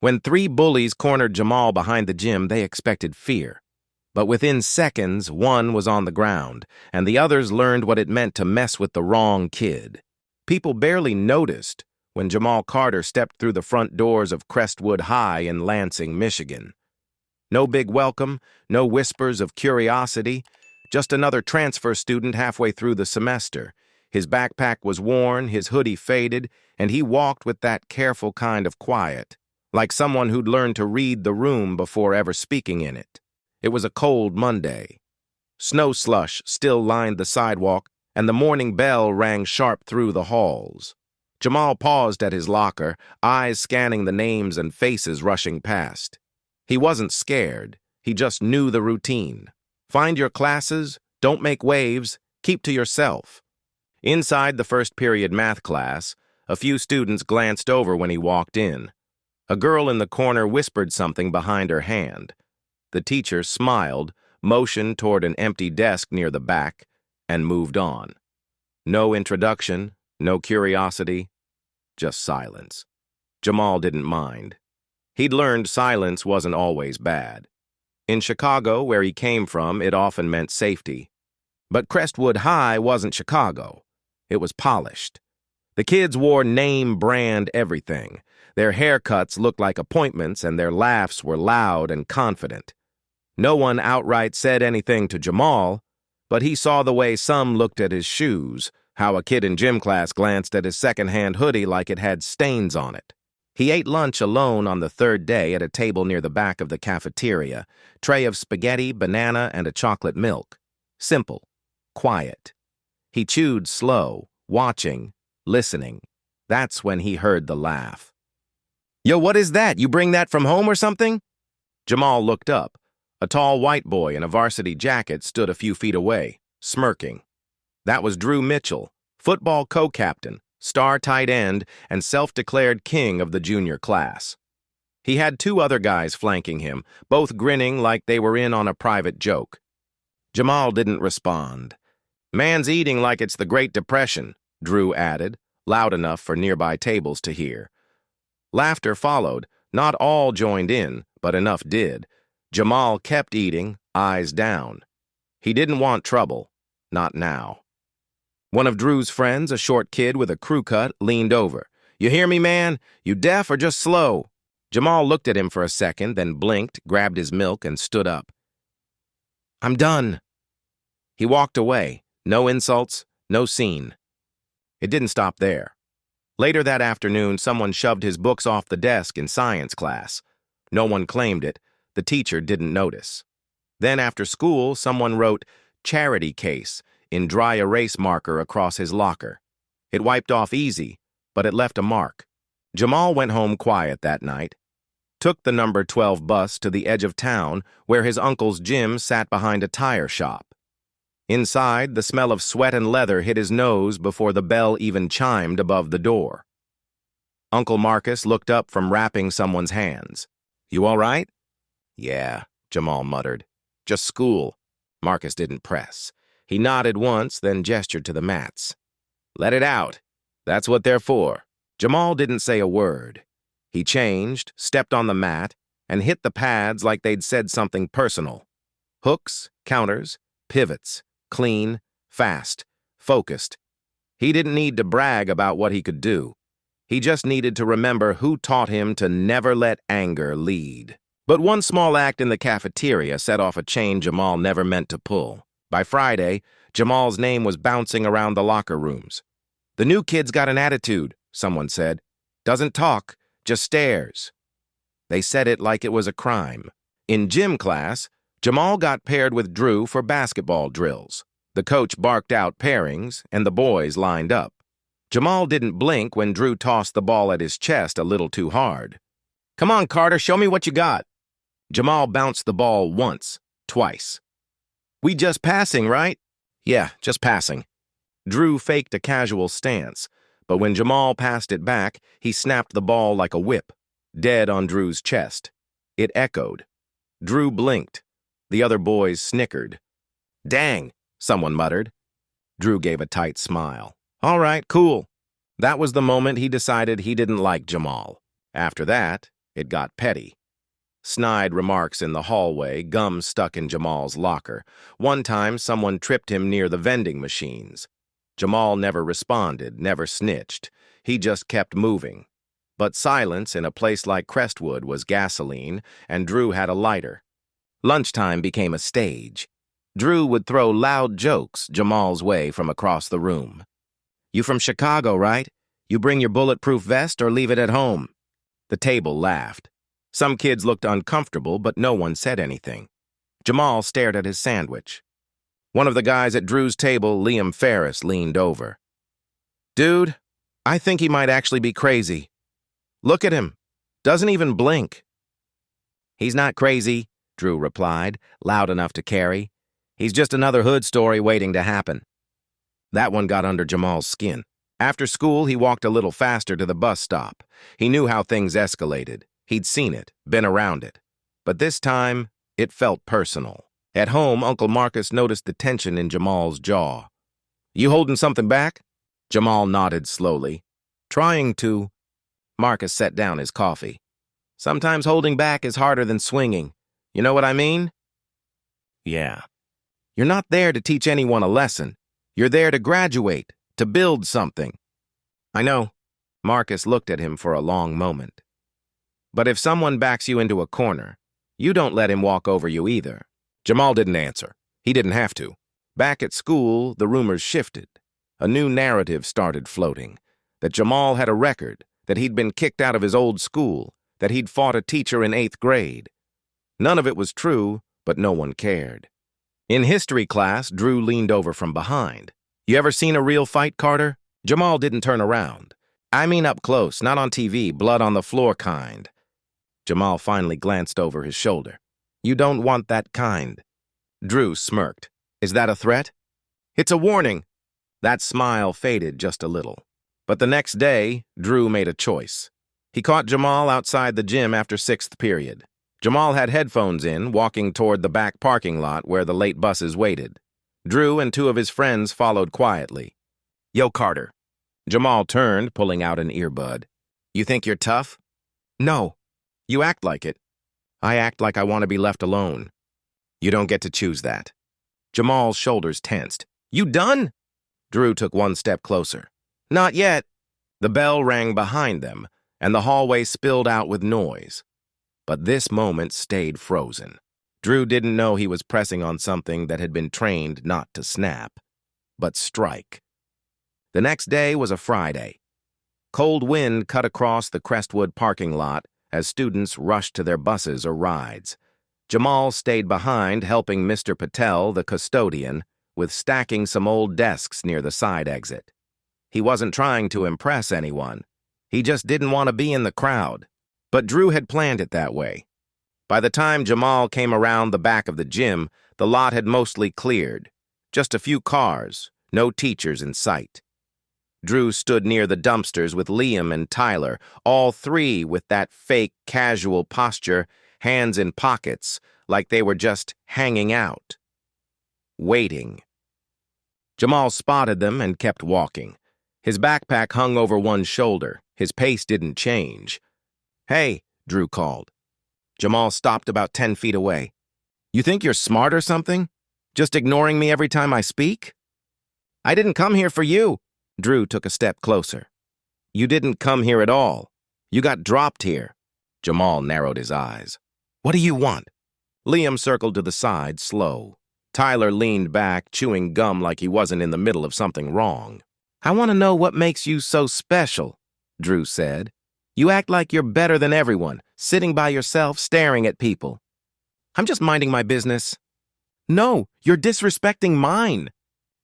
When three bullies cornered Jamal behind the gym, they expected fear. But within seconds, one was on the ground, and the others learned what it meant to mess with the wrong kid. People barely noticed when Jamal Carter stepped through the front doors of Crestwood High in Lansing, Michigan. No big welcome, no whispers of curiosity, just another transfer student halfway through the semester. His backpack was worn, his hoodie faded, and he walked with that careful kind of quiet, like someone who'd learned to read the room before ever speaking in it. It was a cold Monday. Snow slush still lined the sidewalk, and the morning bell rang sharp through the halls. Jamal paused at his locker, eyes scanning the names and faces rushing past. He wasn't scared. He just knew the routine. Find your classes, don't make waves, keep to yourself. Inside the first period math class, a few students glanced over when he walked in. A girl in the corner whispered something behind her hand. The teacher smiled, motioned toward an empty desk near the back, and moved on. No introduction, no curiosity, just silence. Jamal didn't mind. He'd learned silence wasn't always bad. In Chicago, where he came from, it often meant safety. But Crestwood High wasn't Chicago. It was polished. The kids wore name-brand everything. Their haircuts looked like appointments, and their laughs were loud and confident. No one outright said anything to Jamal, but he saw the way some looked at his shoes, how a kid in gym class glanced at his second-hand hoodie like it had stains on it. He ate lunch alone on the third day at a table near the back of the cafeteria, tray of spaghetti, banana, and a chocolate milk. Simple, quiet. He chewed slow, watching, listening. That's when he heard the laugh. "Yo, what is that? You bring that from home or something?" Jamal looked up. A tall white boy in a varsity jacket stood a few feet away, smirking. That was Drew Mitchell, football co-captain, star tight end, and self-declared king of the junior class. He had two other guys flanking him, both grinning like they were in on a private joke. Jamal didn't respond. "Man's eating like it's the Great Depression," Drew added, loud enough for nearby tables to hear. Laughter followed. Not all joined in, but enough did. Jamal kept eating, eyes down. He didn't want trouble. Not now. One of Drew's friends, a short kid with a crew cut, leaned over. "You hear me, man? You deaf or just slow?" Jamal looked at him for a second, then blinked, grabbed his milk, and stood up. "I'm done." He walked away. No insults, no scene. It didn't stop there. Later that afternoon, someone shoved his books off the desk in science class. No one claimed it. The teacher didn't notice. Then after school, someone wrote "charity case" in dry erase marker across his locker. It wiped off easy, but it left a mark. Jamal went home quiet that night. Took the number 12 bus to the edge of town where his uncle's gym sat behind a tire shop. Inside, the smell of sweat and leather hit his nose before the bell even chimed above the door. Uncle Marcus looked up from wrapping someone's hands. "You all right?" "Yeah," Jamal muttered. "Just school." Marcus didn't press. He nodded once, then gestured to the mats. "Let it out. That's what they're for." Jamal didn't say a word. He changed, stepped on the mat, and hit the pads like they'd said something personal. Hooks, counters, pivots, clean, fast, focused. He didn't need to brag about what he could do. He just needed to remember who taught him to never let anger lead. But one small act in the cafeteria set off a chain Jamal never meant to pull. By Friday, Jamal's name was bouncing around the locker rooms. "The new kid's got an attitude," someone said. "Doesn't talk, just stares." They said it like it was a crime. In gym class, Jamal got paired with Drew for basketball drills. The coach barked out pairings, and the boys lined up. Jamal didn't blink when Drew tossed the ball at his chest a little too hard. "Come on, Carter, show me what you got." Jamal bounced the ball once, twice. "We just passing, right?" "Yeah, just passing." Drew faked a casual stance, but when Jamal passed it back, he snapped the ball like a whip, dead on Drew's chest. It echoed. Drew blinked. The other boys snickered. "Dang," someone muttered. Drew gave a tight smile. "All right, cool." That was the moment he decided he didn't like Jamal. After that, It got petty. Snide remarks in the hallway, gum stuck in Jamal's locker. One time, someone tripped him near the vending machines. Jamal never responded, never snitched. He just kept moving. But silence in a place like Crestwood was gasoline, and Drew had a lighter. Lunchtime became a stage. Drew would throw loud jokes Jamal's way from across the room. "You from Chicago, right? You bring your bulletproof vest or leave it at home?" The table laughed. Some kids looked uncomfortable, but no one said anything. Jamal stared at his sandwich. One of the guys at Drew's table, Liam Ferris, leaned over. "Dude, I think he might actually be crazy. Look at him. Doesn't even blink." "He's not crazy," Drew replied, loud enough to carry. "He's just another hood story waiting to happen." That one got under Jamal's skin. After school, he walked a little faster to the bus stop. He knew how things escalated. He'd seen it, been around it. But this time, it felt personal. At home, Uncle Marcus noticed the tension in Jamal's jaw. "You holding something back?" Jamal nodded slowly. "Trying to." Marcus set down his coffee. "Sometimes holding back is harder than swinging. You know what I mean?" "Yeah." "You're not there to teach anyone a lesson. You're there to graduate, to build something." "I know." Marcus looked at him for a long moment. "But if someone backs you into a corner, you don't let him walk over you either." Jamal didn't answer. He didn't have to. Back at school, the rumors shifted. A new narrative started floating. That Jamal had a record, that he'd been kicked out of his old school, that he'd fought a teacher in 8th grade. None of it was true, but no one cared. In history class, Drew leaned over from behind. "You ever seen a real fight, Carter?" Jamal didn't turn around. "I mean up close, not on TV, blood on the floor kind." Jamal finally glanced over his shoulder. "You don't want that kind." Drew smirked. "Is that a threat?" "It's a warning." That smile faded just a little. But the next day, Drew made a choice. He caught Jamal outside the gym after 6th period. Jamal had headphones in, walking toward the back parking lot where the late buses waited. Drew and 2 of his friends followed quietly. "Yo, Carter." Jamal turned, pulling out an earbud. "You think you're tough?" "No." "You act like it." "I act like I want to be left alone." "You don't get to choose that." Jamal's shoulders tensed. "You done?" Drew took one step closer. "Not yet." The bell rang behind them, and the hallway spilled out with noise. But this moment stayed frozen. Drew didn't know he was pressing on something that had been trained not to snap, but strike. The next day was a Friday. Cold wind cut across the Crestwood parking lot as students rushed to their buses or rides. Jamal stayed behind, helping Mr. Patel, the custodian, with stacking some old desks near the side exit. He wasn't trying to impress anyone. He just didn't want to be in the crowd. But Drew had planned it that way. By the time Jamal came around the back of the gym, the lot had mostly cleared. Just a few cars, no teachers in sight. Drew stood near the dumpsters with Liam and Tyler, all 3 with that fake, casual posture, hands in pockets, like they were just hanging out. Waiting. Jamal spotted them and kept walking. His backpack hung over one shoulder. His pace didn't change. "Hey," Drew called. Jamal stopped about 10 feet away. "You think you're smart or something? Just ignoring me every time I speak?" "I didn't come here for you." Drew took a step closer. "You didn't come here at all. You got dropped here." Jamal narrowed his eyes. "What do you want?" Liam circled to the side, slow. Tyler leaned back, chewing gum like he wasn't in the middle of something wrong. "I want to know what makes you so special," Drew said. "You act like you're better than everyone, sitting by yourself, staring at people." "I'm just minding my business." "No, you're disrespecting mine."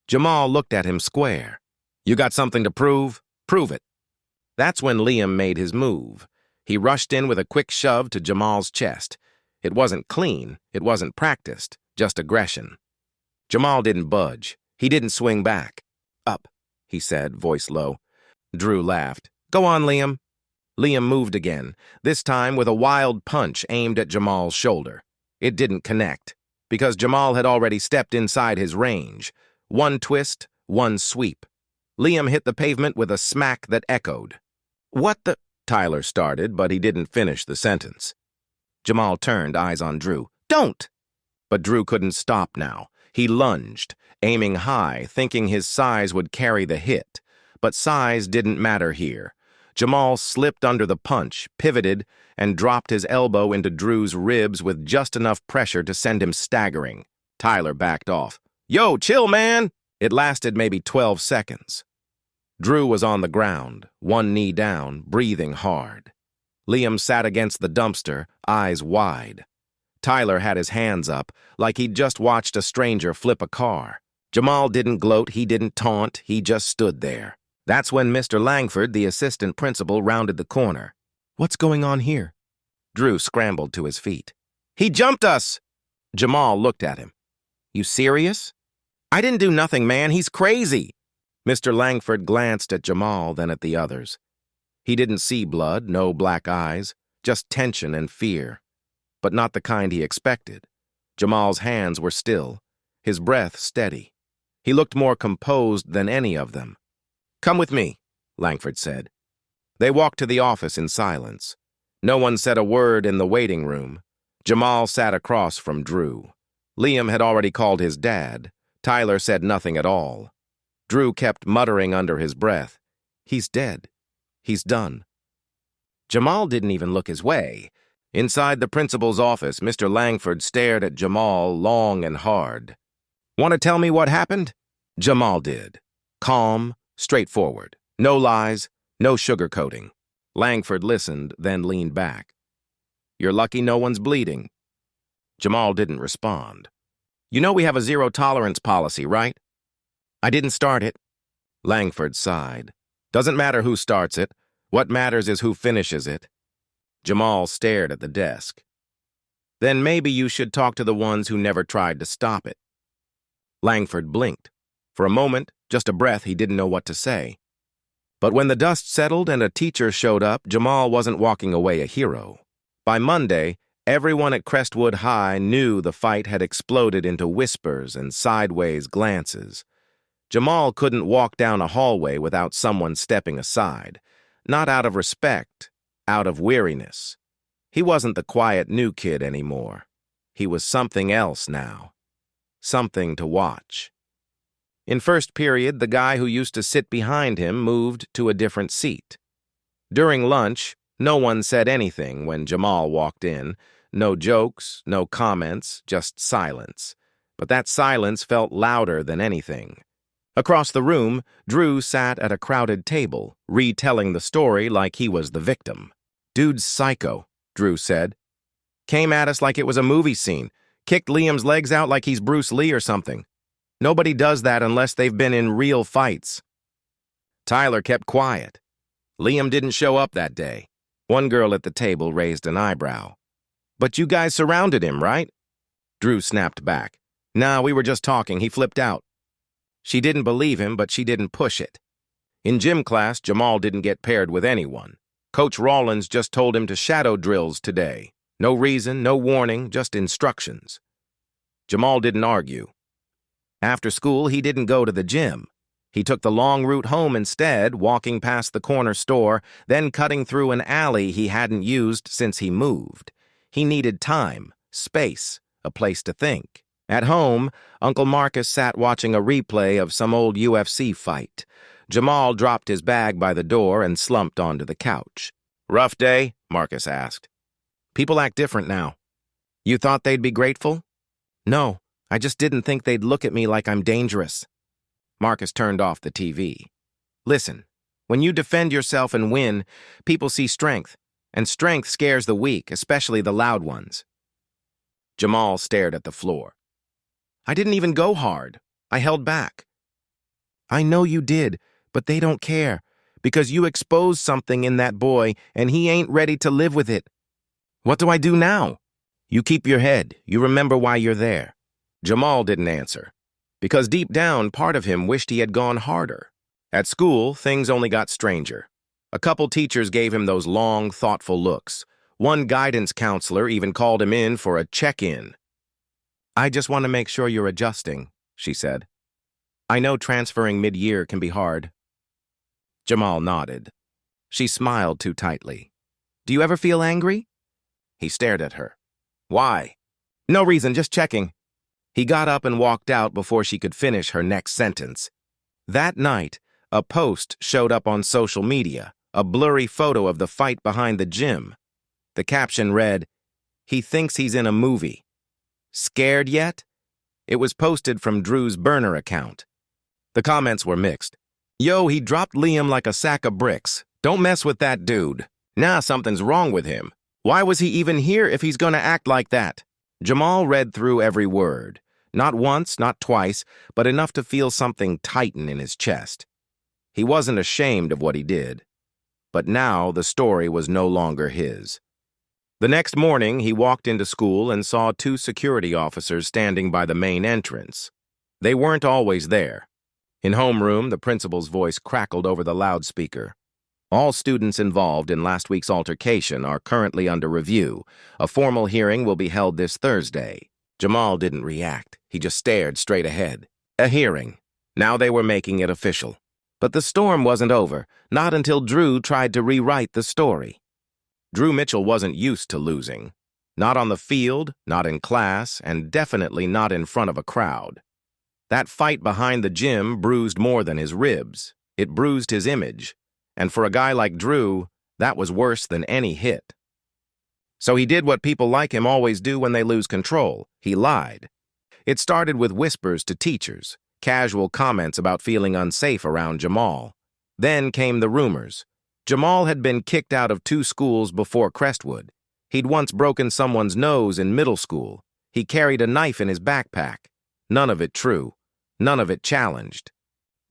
Jamal looked at him square. "You got something to prove? Prove it." That's when Liam made his move. He rushed in with a quick shove to Jamal's chest. It wasn't clean, it wasn't practiced, just aggression. Jamal didn't budge. He didn't swing back. "Up," he said, voice low. Drew laughed. "Go on, Liam." Liam moved again, this time with a wild punch aimed at Jamal's shoulder. It didn't connect, because Jamal had already stepped inside his range. One twist, one sweep. Liam hit the pavement with a smack that echoed. "What the?" Tyler started, but he didn't finish the sentence. Jamal turned, eyes on Drew. Don't! But Drew couldn't stop now. He lunged, aiming high, thinking his size would carry the hit. But size didn't matter here. Jamal slipped under the punch, pivoted, and dropped his elbow into Drew's ribs with just enough pressure to send him staggering. Tyler backed off. Yo, chill, man! It lasted maybe 12 seconds. Drew was on the ground, one knee down, breathing hard. Liam sat against the dumpster, eyes wide. Tyler had his hands up, like he'd just watched a stranger flip a car. Jamal didn't gloat, he didn't taunt, he just stood there. That's when Mr. Langford, the assistant principal, rounded the corner. What's going on here? Drew scrambled to his feet. He jumped us! Jamal looked at him. You serious? I didn't do nothing, man. He's crazy. Mr. Langford glanced at Jamal, then at the others. He didn't see blood, no black eyes, just tension and fear. But not the kind he expected. Jamal's hands were still, his breath steady. He looked more composed than any of them. Come with me, Langford said. They walked to the office in silence. No one said a word in the waiting room. Jamal sat across from Drew. Liam had already called his dad. Tyler said nothing at all. Drew kept muttering under his breath. He's dead. He's done. Jamal didn't even look his way. Inside the principal's office, Mr. Langford stared at Jamal long and hard. Want to tell me what happened? Jamal did. Calm, straightforward. No lies, no sugarcoating. Langford listened, then leaned back. You're lucky no one's bleeding. Jamal didn't respond. You know we have a zero-tolerance policy, right? I didn't start it. Langford sighed. Doesn't matter who starts it. What matters is who finishes it. Jamal stared at the desk. Then maybe you should talk to the ones who never tried to stop it. Langford blinked. For a moment, just a breath, he didn't know what to say. But when the dust settled and a teacher showed up, Jamal wasn't walking away a hero. By Monday, everyone at Crestwood High knew the fight had exploded into whispers and sideways glances. Jamal couldn't walk down a hallway without someone stepping aside. Not out of respect, out of weariness. He wasn't the quiet new kid anymore. He was something else now. Something to watch. In first period, the guy who used to sit behind him moved to a different seat. During lunch, no one said anything when Jamal walked in. No jokes, no comments, just silence. But that silence felt louder than anything. Across the room, Drew sat at a crowded table, retelling the story like he was the victim. Dude's psycho, Drew said. Came at us like it was a movie scene. Kicked Liam's legs out like he's Bruce Lee or something. Nobody does that unless they've been in real fights. Tyler kept quiet. Liam didn't show up that day. One girl at the table raised an eyebrow. But you guys surrounded him, right? Drew snapped back. Nah, we were just talking. He flipped out. She didn't believe him, but she didn't push it. In gym class, Jamal didn't get paired with anyone. Coach Rawlins just told him to shadow drills today. No reason, no warning, just instructions. Jamal didn't argue. After school, he didn't go to the gym. He took the long route home instead, walking past the corner store, then cutting through an alley he hadn't used since he moved. He needed time, space, a place to think. At home, Uncle Marcus sat watching a replay of some old UFC fight. Jamal dropped his bag by the door and slumped onto the couch. Rough day? Marcus asked. People act different now. You thought they'd be grateful? No, I just didn't think they'd look at me like I'm dangerous. Marcus turned off the TV. Listen, when you defend yourself and win, people see strength, and strength scares the weak, especially the loud ones. Jamal stared at the floor. I didn't even go hard. I held back. I know you did, but they don't care, because you exposed something in that boy, and he ain't ready to live with it. What do I do now? You keep your head. You remember why you're there. Jamal didn't answer, because deep down, part of him wished he had gone harder. At school, things only got stranger. A couple teachers gave him those long, thoughtful looks. One guidance counselor even called him in for a check-in. I just want to make sure you're adjusting, she said. I know transferring mid-year can be hard. Jamal nodded. She smiled too tightly. Do you ever feel angry? He stared at her. Why? No reason, just checking. He got up and walked out before she could finish her next sentence. That night, a post showed up on social media, a blurry photo of the fight behind the gym. The caption read, "He thinks he's in a movie. Scared yet?" It was posted from Drew's burner account. The comments were mixed. Yo, he dropped Liam like a sack of bricks. Don't mess with that dude. Nah, something's wrong with him. Why was he even here if he's gonna act like that? Jamal read through every word. Not once, not twice, but enough to feel something tighten in his chest. He wasn't ashamed of what he did. But now the story was no longer his. The next morning, he walked into school and saw two security officers standing by the main entrance. They weren't always there. In homeroom, the principal's voice crackled over the loudspeaker. All students involved in last week's altercation are currently under review. A formal hearing will be held this Thursday. Jamal didn't react. He just stared straight ahead. A hearing. Now they were making it official. But the storm wasn't over, not until Drew tried to rewrite the story. Drew Mitchell wasn't used to losing. Not on the field, not in class, and definitely not in front of a crowd. That fight behind the gym bruised more than his ribs. It bruised his image. And for a guy like Drew, that was worse than any hit. So he did what people like him always do when they lose control. He lied. It started with whispers to teachers, casual comments about feeling unsafe around Jamal. Then came the rumors. Jamal had been kicked out of 2 schools before Crestwood. He'd once broken someone's nose in middle school. He carried a knife in his backpack. None of it true. None of it challenged.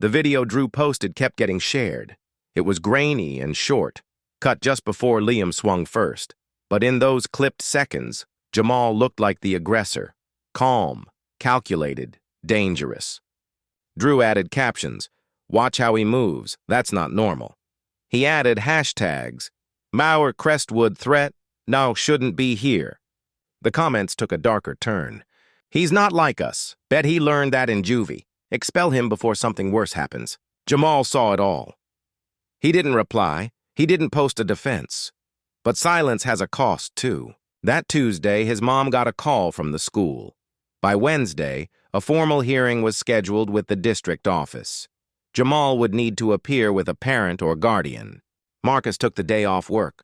The video Drew posted kept getting shared. It was grainy and short, cut just before Liam swung first. But in those clipped seconds, Jamal looked like the aggressor. Calm, calculated, dangerous. Drew added captions. Watch how he moves. That's not normal. He added hashtags. Mauer Crestwood threat. No, shouldn't be here. The comments took a darker turn. He's not like us. Bet he learned that in juvie. Expel him before something worse happens. Jamal saw it all. He didn't reply. He didn't post a defense. But silence has a cost, too. That Tuesday, his mom got a call from the school. By Wednesday, a formal hearing was scheduled with the district office. Jamal would need to appear with a parent or guardian. Marcus took the day off work.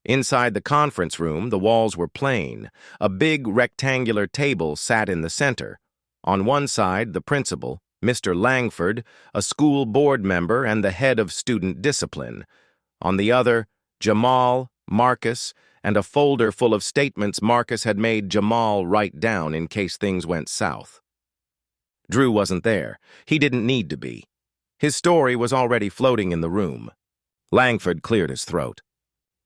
Inside the conference room, the walls were plain. A big rectangular table sat in the center. On one side, the principal, Mr. Langford, a school board member and the head of student discipline. On the other, Jamal, Marcus, and a folder full of statements Marcus had made Jamal write down in case things went south. Drew wasn't there. He didn't need to be. His story was already floating in the room. Langford cleared his throat.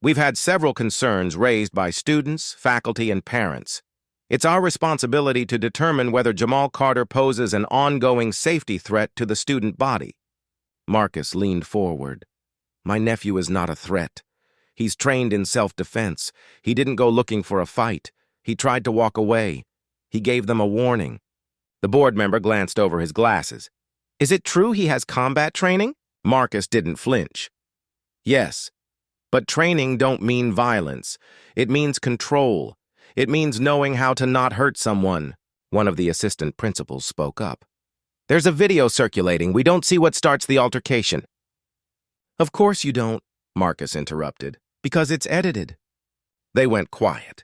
We've had several concerns raised by students, faculty, and parents. It's our responsibility to determine whether Jamal Carter poses an ongoing safety threat to the student body. Marcus leaned forward. My nephew is not a threat. He's trained in self-defense. He didn't go looking for a fight. He tried to walk away. He gave them a warning. The board member glanced over his glasses. Is it true he has combat training? Marcus didn't flinch. Yes. But training don't mean violence. It means control. It means knowing how to not hurt someone. One of the assistant principals spoke up. There's a video circulating. We don't see what starts the altercation. Of course you don't, Marcus interrupted, because it's edited. They went quiet.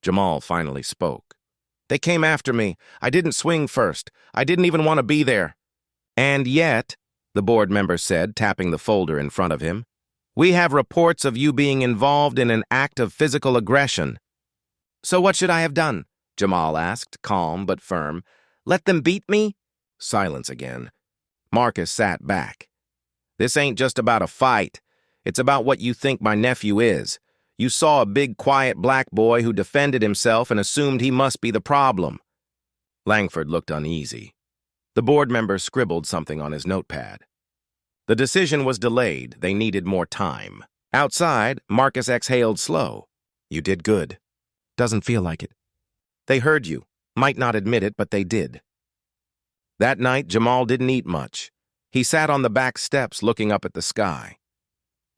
Jamal finally spoke. They came after me. I didn't swing first. I didn't even want to be there. And yet, the board member said, tapping the folder in front of him, we have reports of you being involved in an act of physical aggression. So what should I have done? Jamal asked, calm but firm. Let them beat me? Silence again. Marcus sat back. This ain't just about a fight. It's about what you think my nephew is. You saw a big, quiet black boy who defended himself and assumed he must be the problem. Langford looked uneasy. The board member scribbled something on his notepad. The decision was delayed. They needed more time. Outside, Marcus exhaled slow. You did good. Doesn't feel like it. They heard you. Might not admit it, but they did. That night, Jamal didn't eat much. He sat on the back steps looking up at the sky.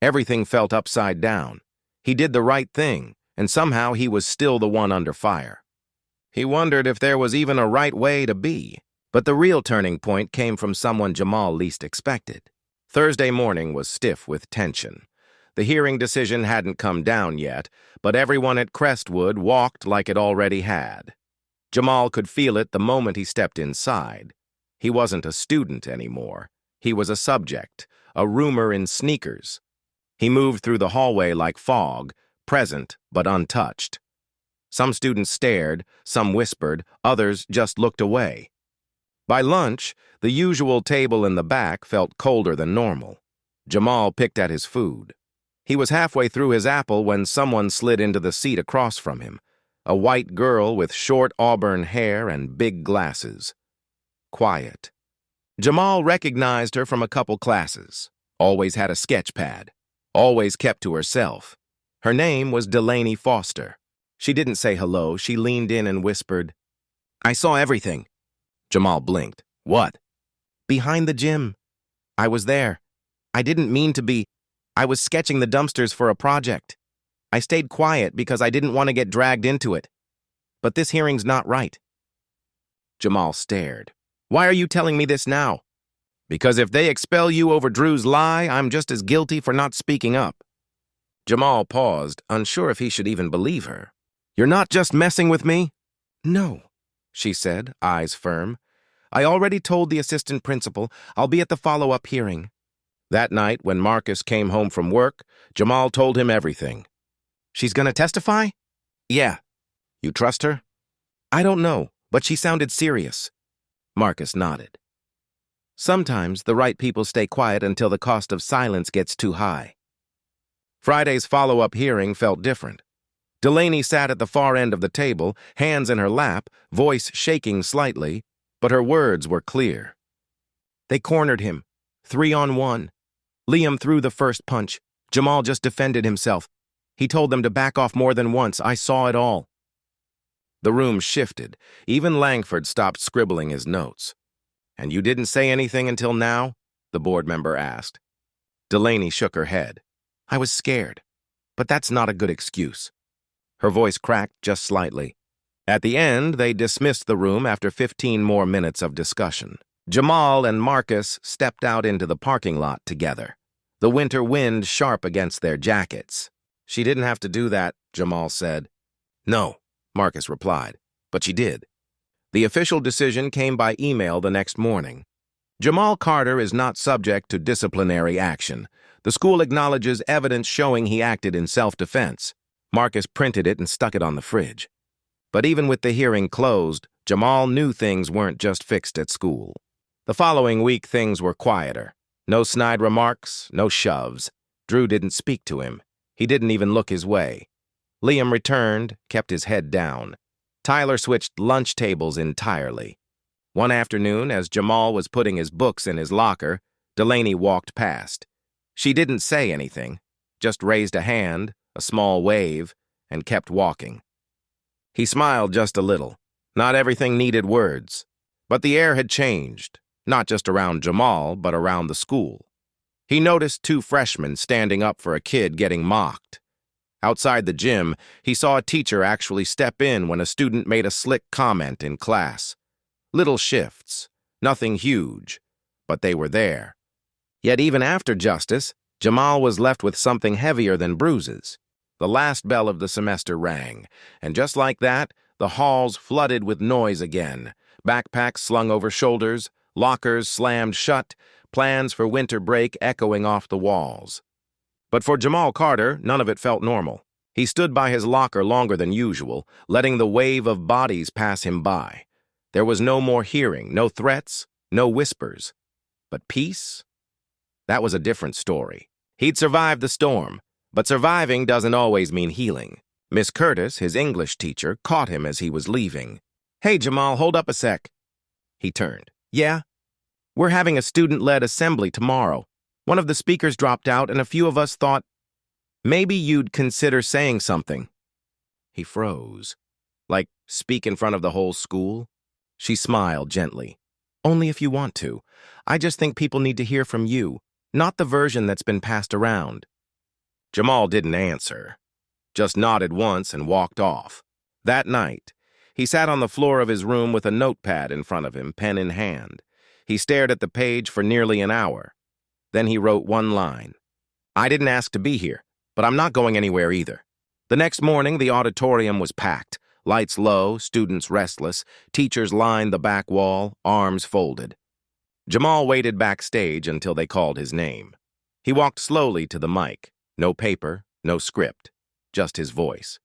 Everything felt upside down. He did the right thing, and somehow he was still the one under fire. He wondered if there was even a right way to be. But the real turning point came from someone Jamal least expected. Thursday morning was stiff with tension. The hearing decision hadn't come down yet, but everyone at Crestwood walked like it already had. Jamal could feel it the moment he stepped inside. He wasn't a student anymore. He was a subject, a rumor in sneakers. He moved through the hallway like fog, present but untouched. Some students stared, some whispered, others just looked away. By lunch, the usual table in the back felt colder than normal. Jamal picked at his food. He was halfway through his apple when someone slid into the seat across from him, a white girl with short auburn hair and big glasses. Quiet. Jamal recognized her from a couple classes. Always had a sketch pad. Always kept to herself. Her name was Delaney Foster. She didn't say hello. She leaned in and whispered, "I saw everything." Jamal blinked. "What?" "Behind the gym. I was there. I didn't mean to be. I was sketching the dumpsters for a project. I stayed quiet because I didn't want to get dragged into it. But this hearing's not right." Jamal stared. "Why are you telling me this now?" "Because if they expel you over Drew's lie, I'm just as guilty for not speaking up." Jamal paused, unsure if he should even believe her. "You're not just messing with me?" "No," she said, eyes firm. "I already told the assistant principal. I'll be at the follow-up hearing." That night, when Marcus came home from work, Jamal told him everything. "She's gonna testify?" "Yeah." "You trust her?" "I don't know, but she sounded serious." Marcus nodded. Sometimes the right people stay quiet until the cost of silence gets too high. Friday's follow-up hearing felt different. Delaney sat at the far end of the table, hands in her lap, voice shaking slightly, but her words were clear. "They cornered him. 3-on-1. Liam threw the first punch. Jamal just defended himself. He told them to back off more than once. I saw it all." The room shifted. Even Langford stopped scribbling his notes. "And you didn't say anything until now?" the board member asked. Delaney shook her head. "I was scared. But that's not a good excuse." Her voice cracked just slightly. At the end, they dismissed the room after 15 more minutes of discussion. Jamal and Marcus stepped out into the parking lot together, the winter wind sharp against their jackets. "She didn't have to do that," Jamal said. "No," Marcus replied, "but she did." The official decision came by email the next morning. Jamal Carter is not subject to disciplinary action. The school acknowledges evidence showing he acted in self-defense. Marcus printed it and stuck it on the fridge. But even with the hearing closed, Jamal knew things weren't just fixed at school. The following week, things were quieter. No snide remarks, no shoves. Drew didn't speak to him. He didn't even look his way. Liam returned, kept his head down. Tyler switched lunch tables entirely. One afternoon, as Jamal was putting his books in his locker, Delaney walked past. She didn't say anything, just raised a hand, a small wave, and kept walking. He smiled just a little. Not everything needed words. But the air had changed, not just around Jamal, but around the school. He noticed 2 freshmen standing up for a kid getting mocked. Outside the gym, he saw a teacher actually step in when a student made a slick comment in class. Little shifts, nothing huge, but they were there. Yet even after justice, Jamal was left with something heavier than bruises. The last bell of the semester rang, and just like that, the halls flooded with noise again. Backpacks slung over shoulders, lockers slammed shut, plans for winter break echoing off the walls. But for Jamal Carter, none of it felt normal. He stood by his locker longer than usual, letting the wave of bodies pass him by. There was no more hearing, no threats, no whispers. But peace? That was a different story. He'd survived the storm, but surviving doesn't always mean healing. Miss Curtis, his English teacher, caught him as he was leaving. "Hey, Jamal, hold up a sec." He turned. "Yeah? We're having a student-led assembly tomorrow. One of the speakers dropped out, and a few of us thought, maybe you'd consider saying something." He froze. "Like, speak in front of the whole school?" She smiled gently. "Only if you want to. I just think people need to hear from you, not the version that's been passed around." Jamal didn't answer, just nodded once and walked off. That night, he sat on the floor of his room with a notepad in front of him, pen in hand. He stared at the page for nearly an hour. Then he wrote one line. "I didn't ask to be here, but I'm not going anywhere either." The next morning, the auditorium was packed. Lights low, students restless, teachers lined the back wall, arms folded. Jamal waited backstage until they called his name. He walked slowly to the mic. No paper, no script, just his voice.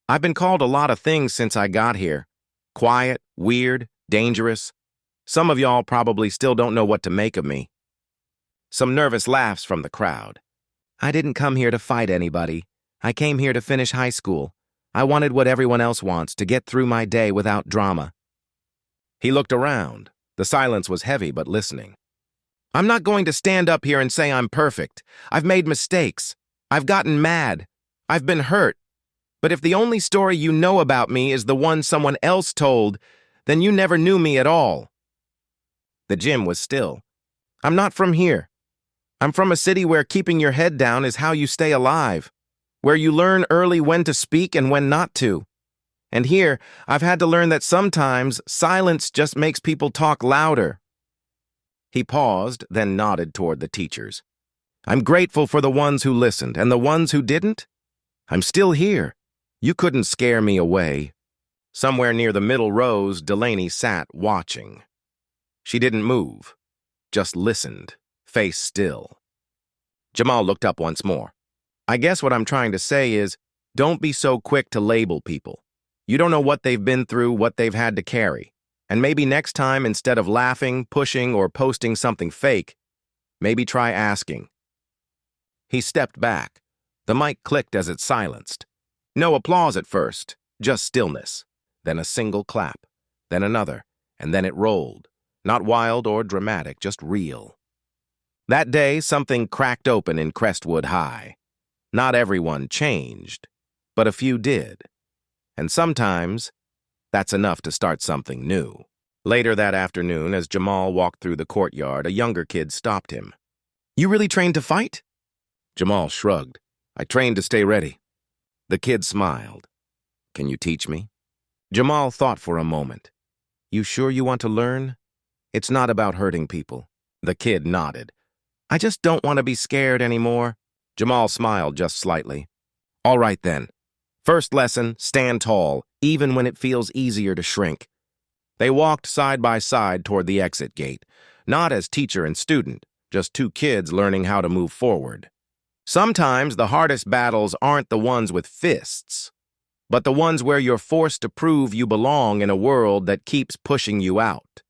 "I've been called a lot of things since I got here. Quiet, weird, dangerous. Some of y'all probably still don't know what to make of me." Some nervous laughs from the crowd. "I didn't come here to fight anybody. I came here to finish high school. I wanted what everyone else wants, to get through my day without drama." He looked around. The silence was heavy but listening. "I'm not going to stand up here and say I'm perfect. I've made mistakes. I've gotten mad. I've been hurt. But if the only story you know about me is the one someone else told, then you never knew me at all." The gym was still. "I'm not from here. I'm from a city where keeping your head down is how you stay alive, where you learn early when to speak and when not to. And here, I've had to learn that sometimes silence just makes people talk louder." He paused, then nodded toward the teachers. "I'm grateful for the ones who listened, and the ones who didn't? I'm still here. You couldn't scare me away." Somewhere near the middle rows, Delaney sat watching. She didn't move, just listened, face still. Jamal looked up once more. "I guess what I'm trying to say is, don't be so quick to label people. You don't know what they've been through, what they've had to carry. And maybe next time, instead of laughing, pushing, or posting something fake, maybe try asking." He stepped back. The mic clicked as it silenced. No applause at first, just stillness. Then a single clap, then another, and then it rolled. Not wild or dramatic, just real. That day, something cracked open in Crestwood High. Not everyone changed, but a few did. And sometimes, that's enough to start something new. Later that afternoon, as Jamal walked through the courtyard, a younger kid stopped him. "You really trained to fight?" Jamal shrugged. "I trained to stay ready." The kid smiled. "Can you teach me?" Jamal thought for a moment. "You sure you want to learn? It's not about hurting people." The kid nodded. "I just don't want to be scared anymore." Jamal smiled just slightly. "All right then. First lesson, stand tall, even when it feels easier to shrink." They walked side by side toward the exit gate, not as teacher and student, just two kids learning how to move forward. Sometimes the hardest battles aren't the ones with fists, but the ones where you're forced to prove you belong in a world that keeps pushing you out.